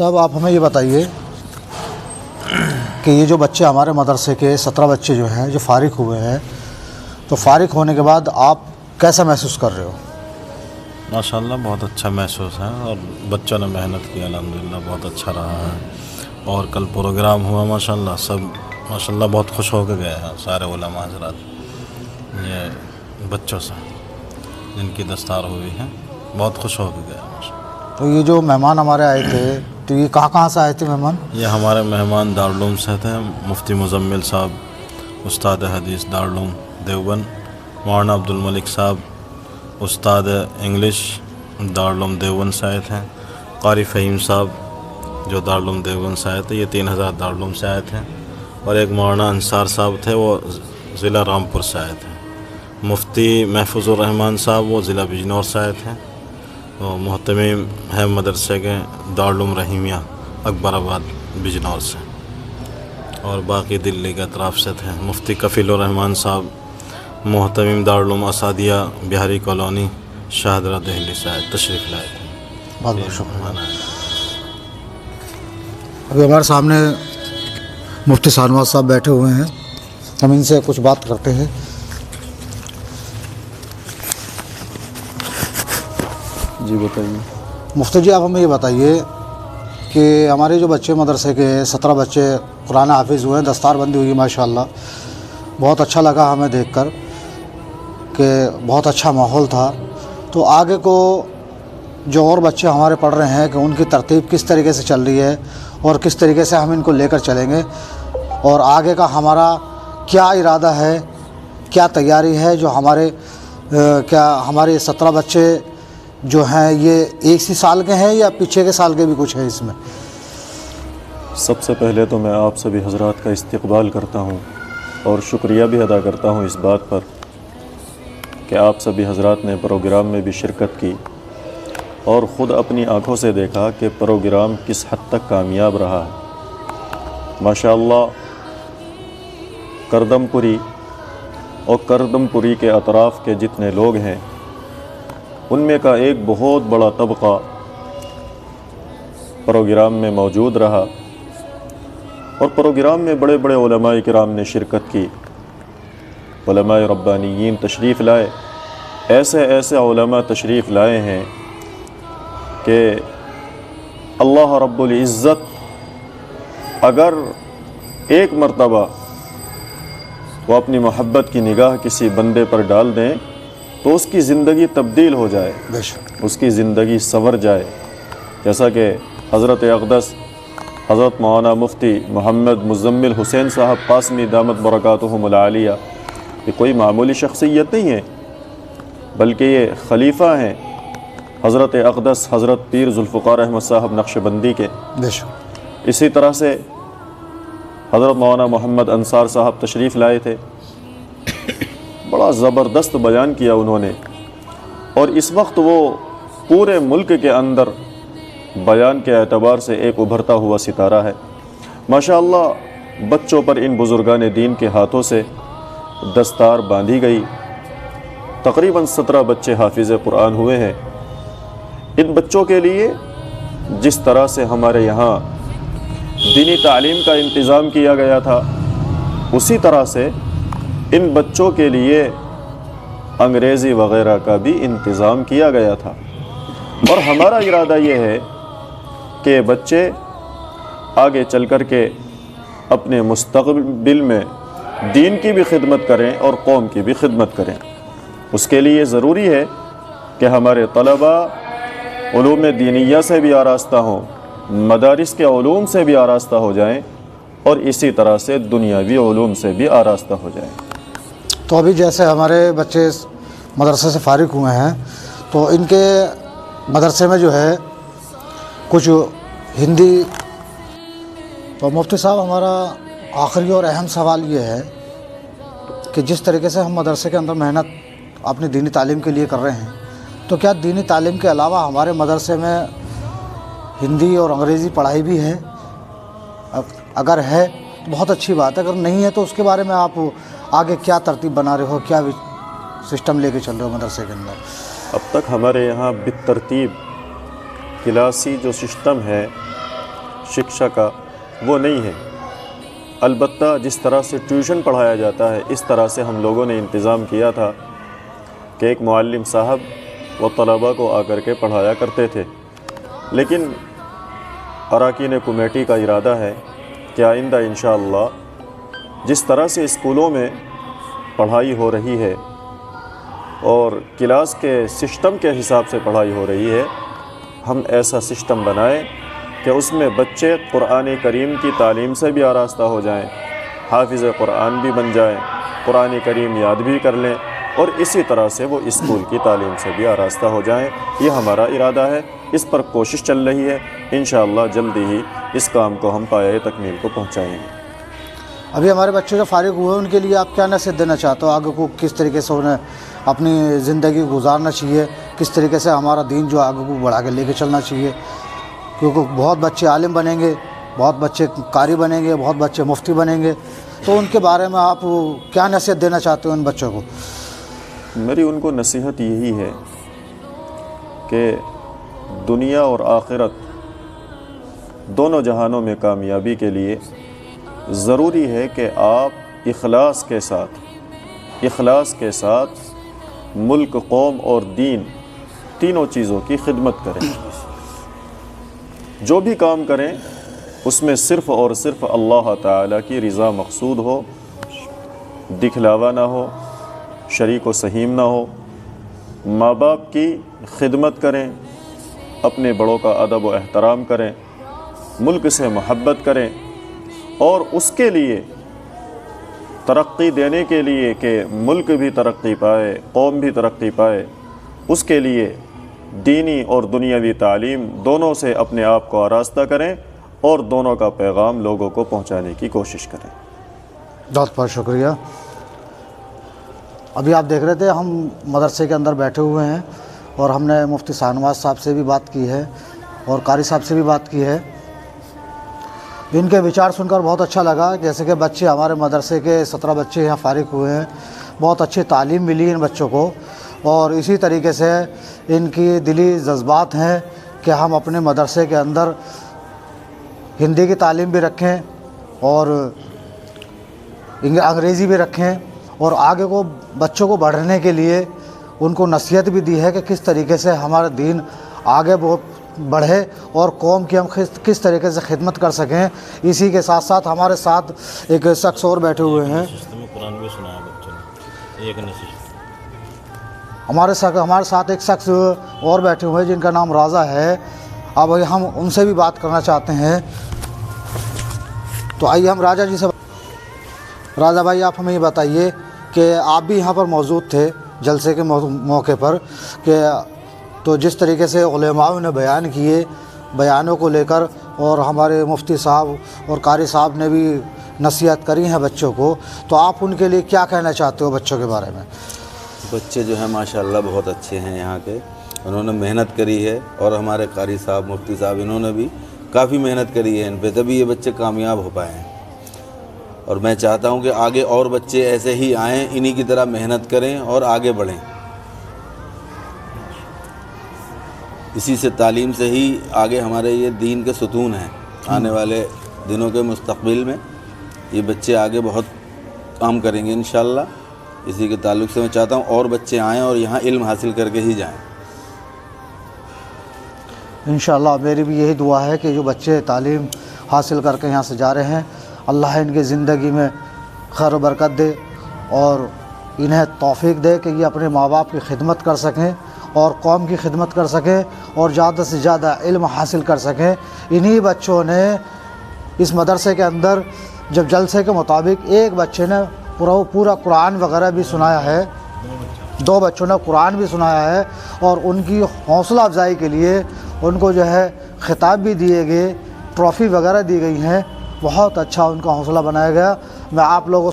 صاحب آپ ہمیں یہ بتائیے کہ یہ جو بچے ہمارے مدرسے کے 17 بچے جو ہیں جو فارغ ہوئے ہیں، تو فارغ ہونے کے بعد آپ کیسا محسوس کر رہے ہو؟ ماشاءاللہ بہت اچھا محسوس ہے، اور بچوں نے محنت کی، الحمدللہ بہت اچھا رہا ہے۔ اور کل پروگرام ہوا ماشاءاللہ، سب ماشاءاللہ بہت خوش ہو کے گئے ہیں سارے علماء حضرات یہ بچوں سے جن کی دستار ہوئی ہے، بہت خوش ہو کے گئے ماشاءاللہ۔ تو یہ جو مہمان ہمارے آئے تھے تو یہ کہاں سے آئے تھے مہمان؟ یہ ہمارے مہمان دارالعلوم سے تھے، مفتی مزمل صاحب استاد حدیث دارالعلوم دیوبند، مولانا عبدالملک صاحب استاد انگلش دارالعلوم دیوبند سے آئے تھے، قاری فہیم صاحب جو دارالعلوم دیوبند سے آئے تھے، یہ 3 حضرات دارالعلوم سے آئے تھے، اور ایک مولانا انصار صاحب تھے، وہ ضلع رامپور سے آئے تھے، مفتی محفوظ الرحمان صاحب وہ ضلع بجنور سے آئے تھے، وہ محتمم ہے مدرسے کے دارالعلوم رحیمیہ اکبر آباد بجنور سے، اور باقی دلی کے اطراف سے تھے۔ مفتی کفیل الرحمان صاحب محتمم دارالعلوم اسعدیہ بہاری کالونی شاہدرہ دہلی سے تشریف لائے تھے۔ بہت بہت شکریہ۔ ابھی ہمارے سامنے مفتی شاہنواز صاحب بیٹھے ہوئے ہیں، ہم ان سے کچھ بات کرتے ہیں۔ جی بتائیے۔ مفتی جی آپ ہمیں یہ بتائیے کہ ہمارے جو بچے مدرسے کے 17 بچے قرآن حافظ ہوئے ہیں، دستار بندی ہوئی ماشاءاللہ، بہت اچھا لگا ہمیں دیکھ کر کہ بہت اچھا ماحول تھا۔ تو آگے کو جو اور بچے ہمارے پڑھ رہے ہیں کہ ان کی ترتیب کس طریقے سے چل رہی ہے اور کس طریقے سے ہم ان کو لے کر چلیں گے، اور آگے کا ہمارا کیا ارادہ ہے، کیا تیاری ہے، جو کیا ہمارے 17 بچے جو ہیں یہ ایک سی سال کے ہیں یا پیچھے کے سال کے بھی کچھ ہیں اس میں؟ سب سے پہلے تو میں آپ سبھی حضرات کا استقبال کرتا ہوں اور شکریہ بھی ادا کرتا ہوں اس بات پر کہ آپ سبھی حضرات نے پروگرام میں بھی شرکت کی اور خود اپنی آنکھوں سے دیکھا کہ پروگرام کس حد تک کامیاب رہا ہے۔ ماشاءاللہ کردم پوری اور کردم پوری کے اطراف کے جتنے لوگ ہیں ان میں کا ایک بہت بڑا طبقہ پروگرام میں موجود رہا، اور پروگرام میں بڑے بڑے علماء کرام نے شرکت کی، علماء ربانیین تشریف لائے، ایسے ایسے علماء تشریف لائے ہیں کہ اللہ رب العزت اگر ایک مرتبہ وہ اپنی محبت کی نگاہ کسی بندے پر ڈال دیں تو اس کی زندگی تبدیل ہو جائے، بے شک اس کی زندگی سنور جائے، جیسا کہ حضرت اقدس حضرت مولانا مفتی محمد مزمل حسین صاحب قاسمی دامت برکاتہم العالیہ، یہ کوئی معمولی شخصیت نہیں ہے بلکہ یہ خلیفہ ہیں حضرت اقدس حضرت پیر ذوالفقار احمد صاحب نقشبندی کے۔ بے شک اسی طرح سے حضرت مولانا محمد انصار صاحب تشریف لائے تھے، بڑا زبردست بیان کیا انہوں نے، اور اس وقت وہ پورے ملک کے اندر بیان کے اعتبار سے ایک ابھرتا ہوا ستارہ ہے۔ ماشاءاللہ بچوں پر ان بزرگان دین کے ہاتھوں سے دستار باندھی گئی، تقریباً 17 بچے حافظ قرآن ہوئے ہیں۔ ان بچوں کے لیے جس طرح سے ہمارے یہاں دینی تعلیم کا انتظام کیا گیا تھا، اسی طرح سے ان بچوں کے لیے انگریزی وغیرہ کا بھی انتظام کیا گیا تھا، اور ہمارا ارادہ یہ ہے کہ بچے آگے چل کر کے اپنے مستقبل میں دین کی بھی خدمت کریں اور قوم کی بھی خدمت کریں۔ اس کے لیے ضروری ہے کہ ہمارے طلباء علوم دینیہ سے بھی آراستہ ہوں، مدارس کے علوم سے بھی آراستہ ہو جائیں، اور اسی طرح سے دنیاوی علوم سے بھی آراستہ ہو جائیں۔ تو ابھی جیسے ہمارے بچے مدرسے سے فارغ ہوئے ہیں تو ان کے مدرسے میں جو ہے کچھ ہندی، تو مفتی صاحب ہمارا آخری اور اہم سوال یہ ہے کہ جس طریقے سے ہم مدرسے کے اندر محنت اپنی دینی تعلیم کے لیے کر رہے ہیں، تو کیا دینی تعلیم کے علاوہ ہمارے مدرسے میں ہندی اور انگریزی پڑھائی بھی ہے؟ اگر ہے تو بہت اچھی بات ہے، اگر نہیں ہے تو اس کے بارے میں آپ آگے کیا ترتیب بنا رہے ہو، کیا سسٹم لے کے چل رہے ہو مدرسے کے اندر؟ اب تک ہمارے یہاں بالترتیب کلاسی جو سسٹم ہے शिक्षा का वो नहीं है। अलबत्ता जिस तरह से ट्यूशन पढ़ाया जाता है इस तरह से हम लोगों ने इंतज़ाम किया था कि एक मुअल्लिम साहब वो तलबा को आकर के पढ़ाया करते थे। लेकिन अरकान कमेटी का इरादा है कि आइंदा इंशाअल्लाह जिस तरह से स्कूलों में पढ़ाई हो रही है और क्लास के सिस्टम के हिसाब से पढ़ाई हो रही है, हम ऐसा सिस्टम बनाएं कि उसमें बच्चे कुरान करीम की तालीम से भी आरास्ता हो जाएं, हाफिज़ कुरान भी बन जाएं, कुरान करीम याद भी कर लें और इसी तरह से वो स्कूल की तालीम से भी आरास्ता हो जाएं। ये हमारा इरादा है, इस पर कोशिश चल रही है। इंशाअल्लाह जल्दी ही इस काम को हम पाए तकमील को पहुँचाएँगे। अभी हमारे बच्चे जो फारिग हुए उनके लिए आप क्या नसीहत देना चाहते हो? आगे को किस तरीके से उन्हें अपनी ज़िंदगी गुजारना चाहिए, किस तरीके से हमारा दीन जो आगे को बढ़ा के लेके चलना चाहिए? क्योंकि बहुत बच्चे आलिम बनेंगे, बहुत बच्चे कारी बनेंगे, बहुत बच्चे मुफ्ती बनेंगे, तो उनके बारे में आप क्या नसीहत देना चाहते हो उन बच्चों को? मेरी उनको नसीहत यही है कि दुनिया और आखिरत दोनों जहानों में कामयाबी के लिए ज़रूरी है कि आप इखलास के साथ मुल्क, कौम और दीन तीनों चीज़ों की खिदमत करें। जो भी काम करें उसमें सिर्फ़ और सिर्फ अल्लाह ताला की रज़ा मक़सूद हो, दिखलावा ना हो, शरीक व सहीम ना हो। माँ बाप की खिदमत करें, अपने बड़ों का अदब व एहतराम करें, मुल्क से मोहब्बत करें और उसके लिए तरक्की देने के लिए कि मुल्क भी तरक्की पाए, कौम भी तरक्की पाए, उसके लिए दीनी और दुनियावी तालीम दोनों से अपने आप को आरास्ता करें और दोनों का पैगाम लोगों को पहुंचाने की कोशिश करें। बहुत बहुत शुक्रिया। अभी आप देख रहे थे हम मदरसे के अंदर बैठे हुए हैं और हमने मुफ्ती शाहनवाज साहब से भी बात की है और कारी साहब से भी बात की है। इनके विचार सुनकर बहुत अच्छा लगा। जैसे कि बच्चे हमारे मदरसे के 17 बच्चे यहाँ फारिग हुए हैं, बहुत अच्छी तालीम मिली इन बच्चों को और इसी तरीके से इनकी दिली जज्बात हैं कि हम अपने मदरसे के अंदर हिंदी की तालीम भी रखें और अंग्रेज़ी भी रखें और आगे को बच्चों को बढ़ने के लिए उनको नसीहत भी दी है कि किस तरीके से हमारा दीन आगे बढ़े और कौम की हम किस तरीके से खिदमत कर सकें। इसी के साथ साथ हमारे साथ एक शख्स और बैठे हुए हैं। कुरान भी सुनाया बच्चों ने, एक नसीहत। हमारे साथ एक शख्स और बैठे हुए हैं जिनका नाम राजा है। अब हम उनसे भी बात करना चाहते हैं, तो आइए हम राजा जी से। राजा भाई, आप हमें ये बताइए कि आप भी यहाँ पर मौजूद थे जलसे के मौके पर कि तो जिस तरीके से उलेमाओं ने बयान किए, बयानों को लेकर और हमारे मुफ्ती साहब और कारी साहब ने भी नसीहत करी हैं बच्चों को, तो आप उनके लिए क्या कहना चाहते हो बच्चों के बारे में? बच्चे जो हैं माशाल्लाह बहुत अच्छे हैं यहाँ के, उन्होंने मेहनत करी है और हमारे कारी साहब, मुफ्ती साहब, इन्होंने भी काफ़ी मेहनत करी है इन पे, तभी ये बच्चे कामयाब हो पाए हैं। और मैं चाहता हूँ कि आगे और बच्चे ऐसे ही आएँ, इन्हीं की तरह मेहनत करें और आगे बढ़ें। इसी से तालीम से ही आगे हमारे ये दीन के सुतून हैं। आने वाले दिनों के मुस्तक़बिल में ये बच्चे आगे बहुत काम करेंगे इंशाअल्लाह। इसी के ताल्लुक़ से मैं चाहता हूँ और बच्चे आएँ और यहाँ इल्म हासिल करके ही जाएँ इंशाअल्लाह। मेरी भी यही दुआ है कि जो बच्चे तालीम हासिल करके यहाँ से जा रहे हैं, अल्लाह इनकी ज़िंदगी में खैर बरकत दे और इन्हें तौफ़ीक दे कि ये अपने माँ बाप की खिदमत कर सकें और कौम की खिदमत कर सकें और ज़्यादा से ज़्यादा इल्म हासिल कर सकें। इन्हीं बच्चों ने इस मदरसे के अंदर जब जलसे के मुताबिक एक बच्चे ने पूरा कुरान वगैरह भी सुनाया है, 2 बच्चों ने कुरान भी सुनाया है और उनकी हौसला अफजाई के लिए उनको जो है ख़िताब भी दिए गए, ट्रॉफ़ी वगैरह दी गई हैं। बहुत अच्छा उनका हौसला बनाया गया। मैं आप लोगों